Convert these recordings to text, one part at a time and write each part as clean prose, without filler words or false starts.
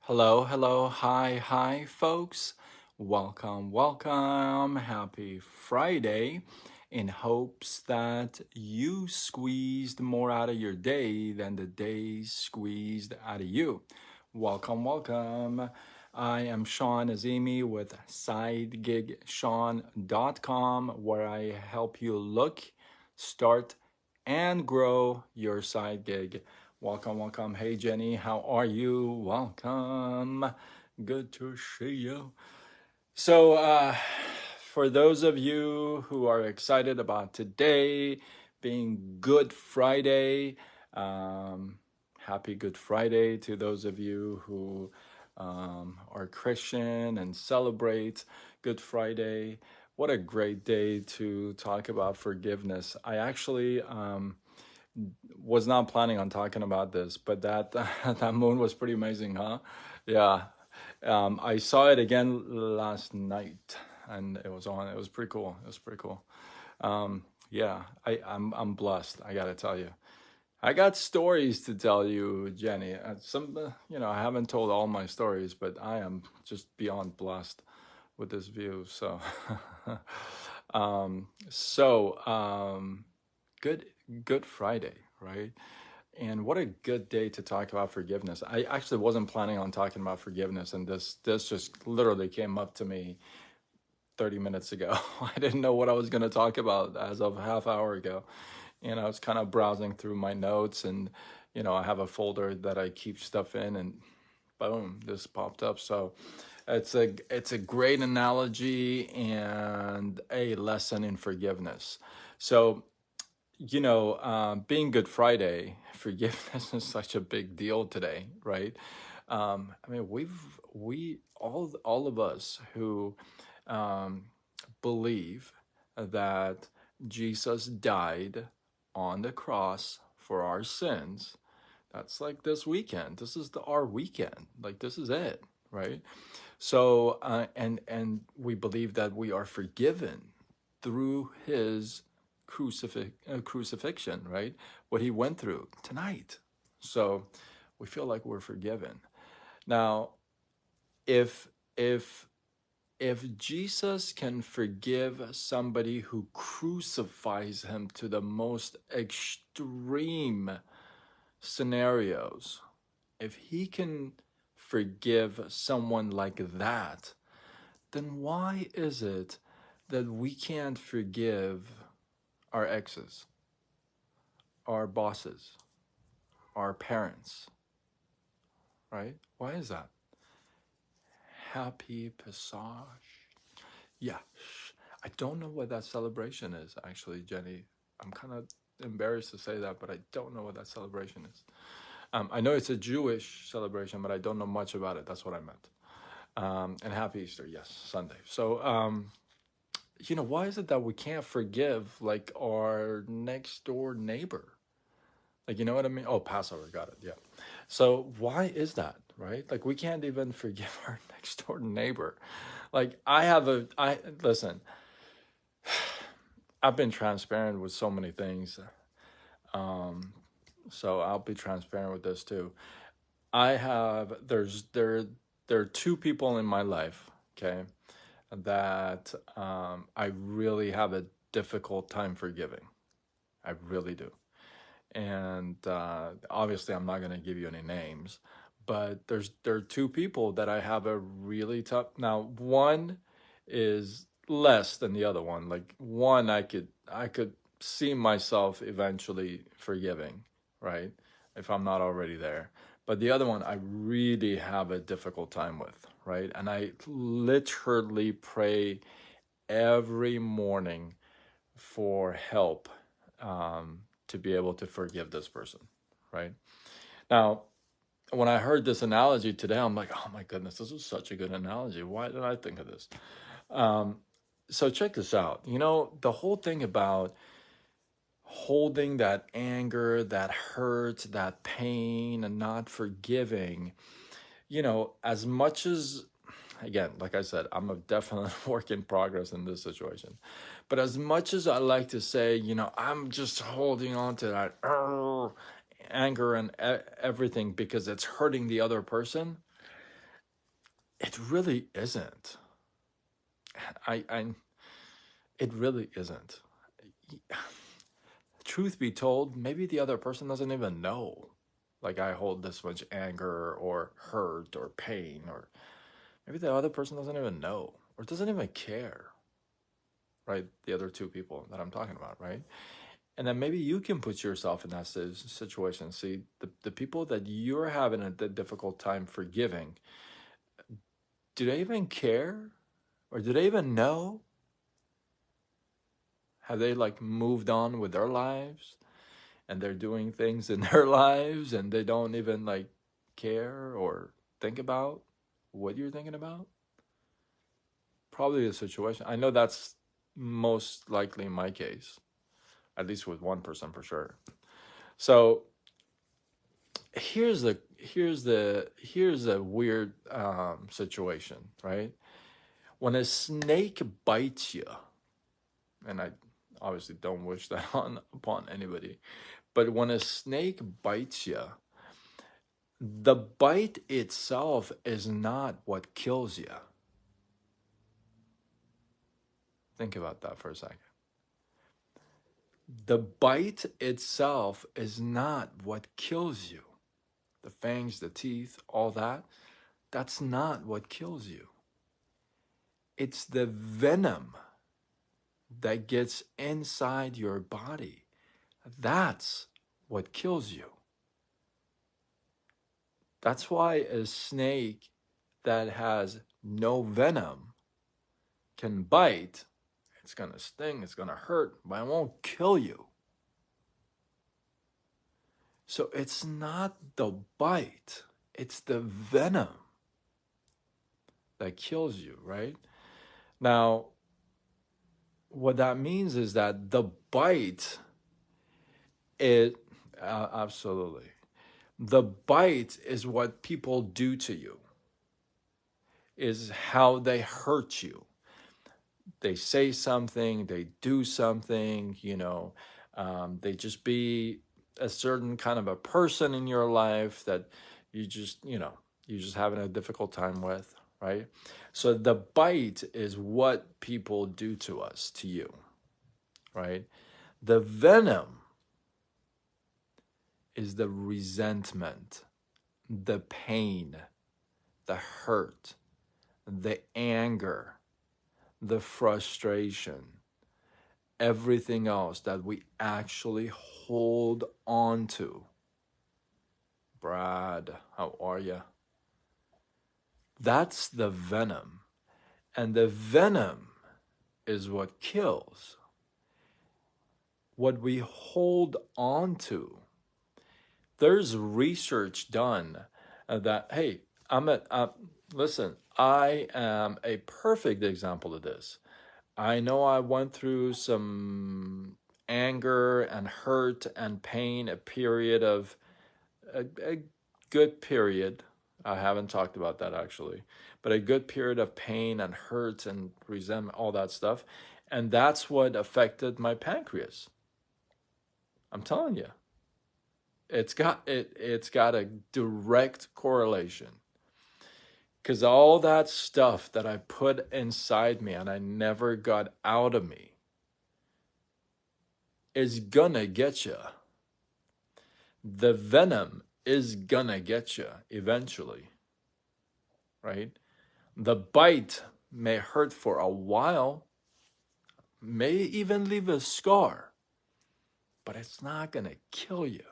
Hello, hello, hi, folks. Welcome. Happy Friday. In hopes that you squeezed more out of your day than the day squeezed out of you. Welcome. I am Sean Azimi with SideGigSean.com, where I help you look, start, and grow your side gig. Welcome. Hey, Jenny, how are you? Welcome. Good to see you. So, for those of you who are excited about today being Good Friday, um, happy Good Friday to those of you who are Christian and celebrate Good Friday. What a great day to talk about forgiveness. I actually was not planning on talking about this, but that that moon was pretty amazing, huh? Yeah, I saw it again last night, and it was on. It was pretty cool. It was pretty cool. Yeah, I'm blessed. I gotta tell you, I got stories to tell you, Jenny. I haven't told all my stories, but I am just beyond blessed with this view. So, um, so good Good Friday, right? And what a good day to talk about forgiveness. I actually wasn't planning on talking about forgiveness, and this just literally came up to me 30 minutes ago. I didn't know what I was going to talk about as of a half hour ago. And I was kind of browsing through my notes, and I have a folder that I keep stuff in, and boom, this popped up. So it's a great analogy and a lesson in forgiveness. So being Good Friday, forgiveness is such a big deal today, right? I mean, we all of us who um, believe that Jesus died on the cross for our sins. That's like this weekend. This is our weekend. Like this is it, right? So, and we believe that we are forgiven through His crucifixion, right? What He went through tonight. So, we feel like we're forgiven. Now, if if if Jesus can forgive somebody who crucifies Him to the most extreme scenarios, if He can forgive someone like that, then why is it that we can't forgive our exes, our bosses, our parents, right? Why is that? Happy Passage. Yeah. I don't know what that celebration is, actually, Jenny. I'm kind of embarrassed to say that, but I don't know what that celebration is. I know it's a Jewish celebration, but I don't know much about it. That's what I meant. And happy Easter, yes, Sunday. So, why is it that we can't forgive like our next door neighbor? Like, you know what I mean? Oh, Passover, got it. Yeah. So why is that, right? Like, we can't even forgive our next door neighbor. Like, I listen. I've been transparent with so many things, so I'll be transparent with this too. I have there are two people in my life, okay, that I really have a difficult time forgiving. I really do. And obviously, I'm not going to give you any names, but there are two people that I have a really tough. Now, one is less than the other one. Like one, I could see myself eventually forgiving, right? If I'm not already there. But the other one, I really have a difficult time with, right? And I literally pray every morning for help to be able to forgive this person, right? Now, when I heard this analogy today, I'm like, oh my goodness, this is such a good analogy. Why did I think of this? Um, so check this out. The whole thing about holding that anger, that hurt, that pain, and not forgiving, as much as, again, like I said, I'm a definite work in progress in this situation. But as much as I like to say, I'm just holding on to that anger and everything because it's hurting the other person, It really isn't. I it really isn't. Truth be told, maybe the other person doesn't even know. Like I hold this much anger or hurt or pain, or maybe the other person doesn't even know or doesn't even care, right? The other two people that I'm talking about, right? And then maybe you can put yourself in that situation. See, the people that you're having a difficult time forgiving, do they even care? Or do they even know? Have they like moved on with their lives and they're doing things in their lives and they don't even like care or think about what you're thinking about? Probably the situation. I know that's most likely my case, at least with one person for sure. So here's a weird situation, right? When a snake bites you, and I obviously don't wish that on upon anybody, but when a snake bites you, the bite itself is not what kills you. Think about that for a second. The bite itself is not what kills you. The fangs, the teeth, all that, that's not what kills you. It's the venom that gets inside your body. That's what kills you. That's why a snake that has no venom can bite. It's going to sting, it's going to hurt, but it won't kill you. So it's not the bite, it's the venom that kills you, right? Now, what that means is that the bite, absolutely. The bite is what people do to you, is how they hurt you. They say something, they do something, they just be a certain kind of a person in your life that you're just having a difficult time with, right? So the bite is what people do to us, to you, right? The venom is the resentment, the pain, the hurt, the anger, the frustration, everything else that we actually hold on to. Brad, how are you? That's the venom. And the venom is what kills. What we hold on to. There's research done that, hey, listen, I am a perfect example of this. I know I went through some anger and hurt and pain, a good period. I haven't talked about that actually, but a good period of pain and hurt and resentment, all that stuff. And that's what affected my pancreas. I'm telling you, it's got a direct correlation. Because all that stuff that I put inside me and I never got out of me is gonna get you. The venom is gonna get you eventually, right? The bite may hurt for a while, may even leave a scar, but it's not gonna kill you.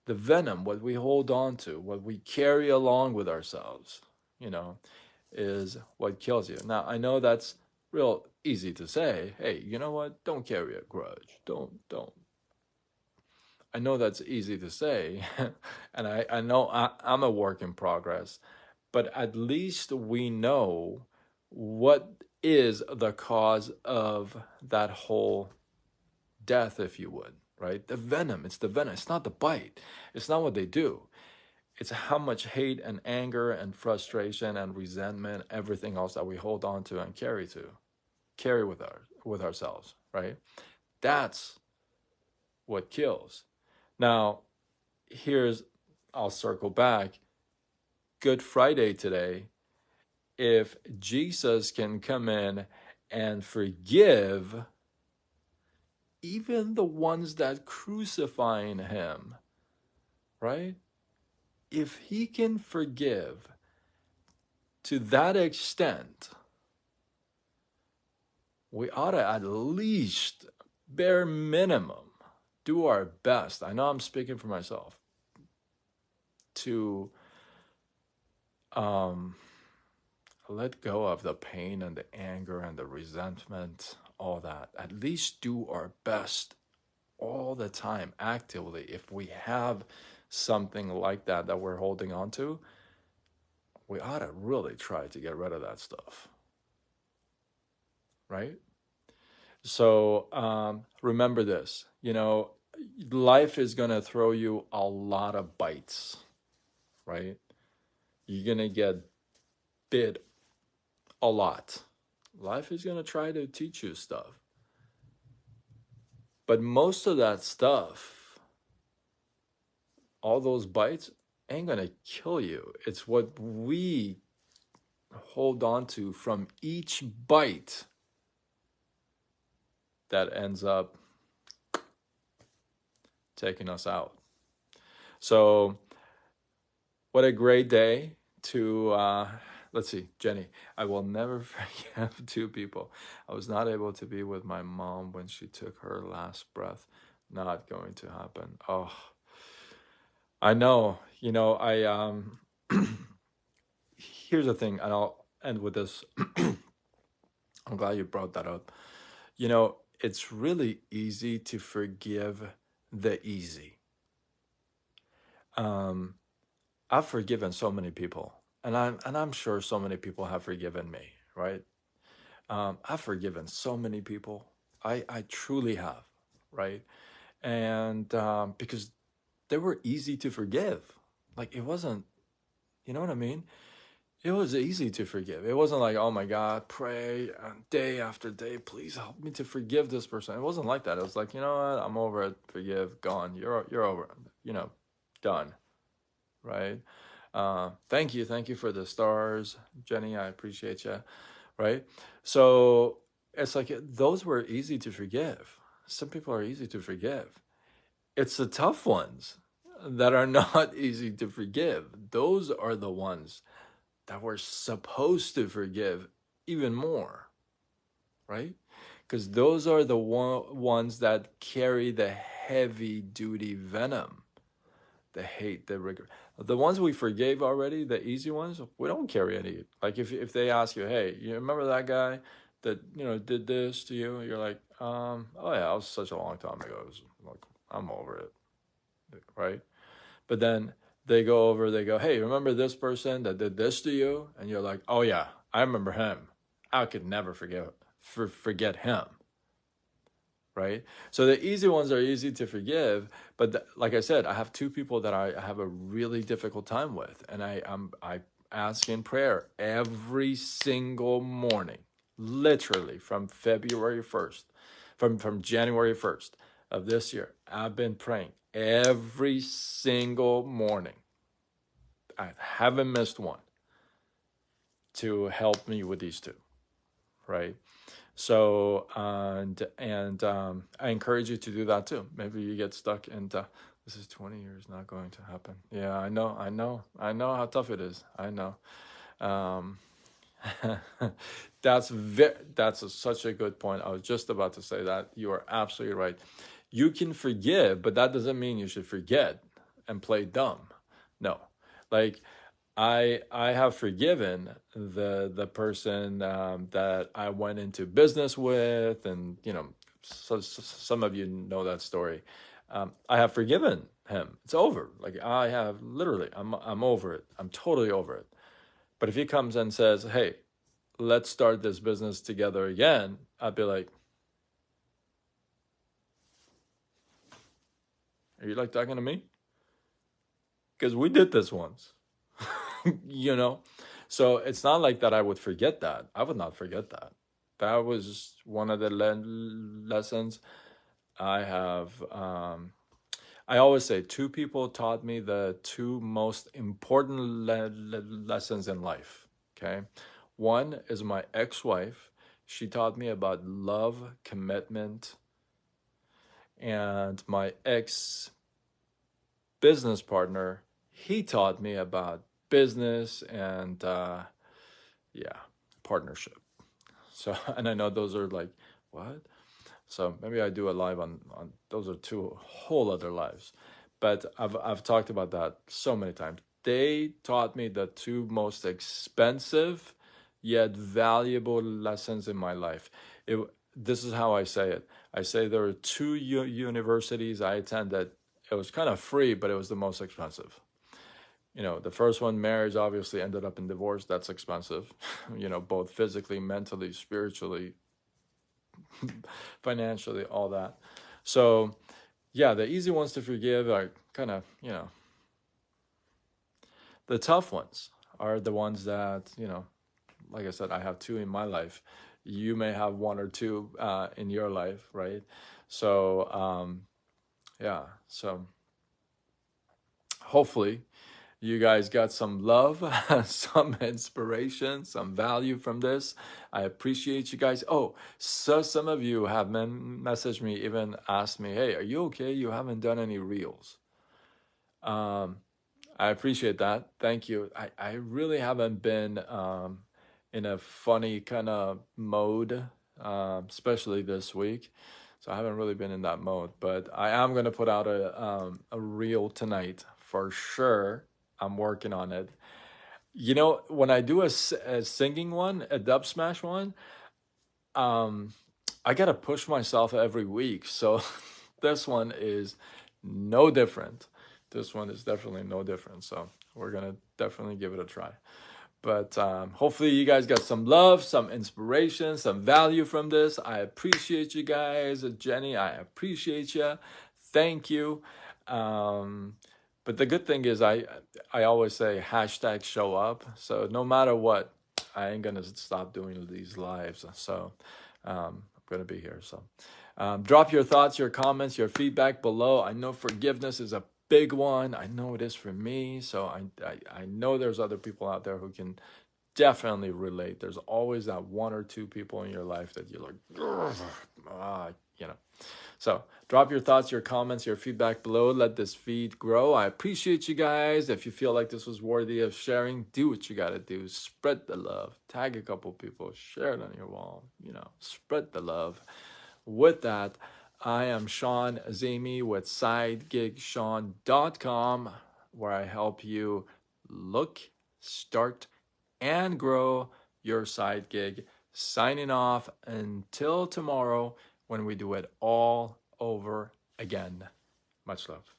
The venom, what we hold on to, what we carry along with ourselves, is what kills you. Now, I know that's real easy to say. Hey, you know what? Don't carry a grudge. Don't. I know that's easy to say, and I know I'm a work in progress, but at least we know what is the cause of that whole death, if you would, right? The venom, it's the venom. It's not the bite. It's not what they do. It's how much hate and anger and frustration and resentment, everything else that we hold on to and carry with ourselves, right? That's what kills. Now, I'll circle back. Good Friday today. if Jesus can come in and forgive even the ones that crucifying him, right? If he can forgive to that extent, we ought to at least, bare minimum, do our best. I know I'm speaking for myself, to let go of the pain and the anger and the resentment, all that. At least do our best all the time, actively. If we have something like that we're holding on to, we ought to really try to get rid of that stuff, right? So remember this, life is going to throw you a lot of bites, right? You're going to get bit a lot. Life is going to try to teach you stuff. But most of that stuff, all those bites, ain't going to kill you. It's what we hold on to from each bite that ends up taking us out. So what a great day to, let's see, Jenny, I will never forgive two people. I was not able to be with my mom when she took her last breath. Not going to happen. Oh, I know, here's the thing, and I'll end with this. I'm glad you brought that up. It's really easy to forgive the easy. I've forgiven so many people, and I'm sure so many people have forgiven me, right? I've forgiven so many people. I truly have, right? And because they were easy to forgive. Like, it wasn't, you know what I mean? It was easy to forgive. It wasn't like, oh my God, pray day after day, please help me to forgive this person. It wasn't like that. It was like, you know what? I'm over it. Forgive, gone. You're over it. Done. Right? Thank you for the stars, Jenny. I appreciate you. Right? So it's like those were easy to forgive. Some people are easy to forgive. It's the tough ones that are not easy to forgive. Those are the ones that we're supposed to forgive even more, right? Because those are the ones that carry the heavy duty venom, the hate, the regret. The ones we forgave already, the easy ones, we don't carry any. Like if they ask you, hey, you remember that guy that did this to you? You're like, oh yeah, it was such a long time ago. It was like, I'm over it, right? But then they go, hey, remember this person that did this to you? And you're like, oh yeah, I remember him. I could never forget him. Right? So the easy ones are easy to forgive, but like I said, I have two people that I have a really difficult time with, and I ask in prayer every single morning, literally from February 1st, from January 1st of this year. I've been praying every single morning. I haven't missed one to help me with these two, right? So, and I encourage you to do that too. Maybe you get stuck and this is 20 years not going to happen. Yeah, I know how tough it is. I know. That's such a good point. I was just about to say that. You are absolutely right. You can forgive, but that doesn't mean you should forget and play dumb. No, like I have forgiven the person that I went into business with, and so some of you know that story. I have forgiven him. It's over. Like I have literally. I'm over it. I'm totally over it. But if he comes and says, "Hey, let's start this business together again," I'd be like, "Are you like talking to me? Because we did this once." So it's not like that I would forget that. I would not forget that. That was one of the lessons I have. I always say two people taught me the two most important lessons in life. Okay, One is my ex-wife. She taught me about love, commitment, and my ex business partner, he taught me about business and yeah, partnership. So, and I know those are like, what? So maybe I do a live on those are two whole other lives. But I've talked about that so many times. They taught me the two most expensive yet valuable lessons in my life. It, this is how I say it. I say there are two universities I attended. It was kind of free, but it was the most expensive. You know, the first one, marriage, obviously ended up in divorce. That's expensive, you know, both physically, mentally, spiritually, financially, all that. So, yeah, the easy ones to forgive are kind of, you know, the tough ones are the ones that, you know, like I said, I have two in my life. You may have one or two in your life, right? So, yeah, so hopefully you guys got some love, some inspiration, some value from this. I appreciate you guys. Oh, so some of you have messaged me, even asked me, hey, are you okay? You haven't done any reels. Um, I appreciate that. Thank you. I really haven't been in a funny kind of mode, especially this week. So I haven't really been in that mode, but I am going to put out a reel tonight for sure. I'm working on it. You know, when I do a singing one, a dub smash one, um, I gotta push myself every week. So this one is no different. This one is definitely no different. So we're gonna definitely give it a try. But hopefully you guys got some love, some inspiration, some value from this. I appreciate you guys. Jenny, I appreciate you. Thank you. Um, but the good thing is I always say hashtag show up. So no matter what, I ain't gonna stop doing these lives. So I'm gonna be here. So drop your thoughts, your comments, your feedback below. I know forgiveness is a big one. I know it is for me. So I know there's other people out there who can definitely relate. There's always that one or two people in your life that you're like, you know. So drop your thoughts, your comments, your feedback below. Let this feed grow. I appreciate you guys. If you feel like this was worthy of sharing, do what you got to do. Spread the love. Tag a couple people. Share it on your wall. You know, spread the love. With that, I am Sean Azemi with SideGigSean.com, where I help you look, start, and grow your side gig. Signing off until tomorrow when we do it all over again. Much love.